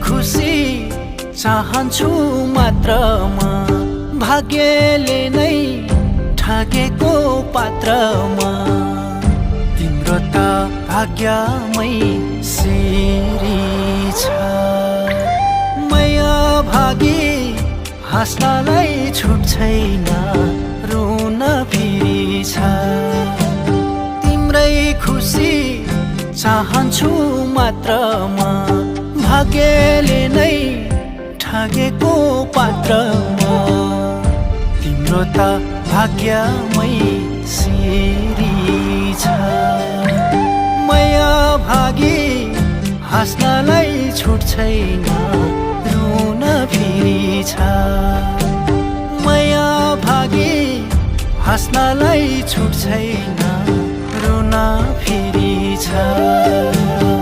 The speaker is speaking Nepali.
खुसी चाहन्छु मात्रमा भाग्यले नै ठगेको पात्रमा तिम्रो त भाग्यमै सिरी छ माया भागी हाँस्नलाई छुट छैन रुन फेरि छ तिम्रै खुसी चाहन्छु मात्रमा भाग्यले नै ठगेको पात्रमा तिम्रो त भाग्यमै सिरी छ माया भागी हाँस्नलाई छुट छैन रुन फेरि छ माया भागी हाँस्नलाई छुट छैन रुन फेरि छ।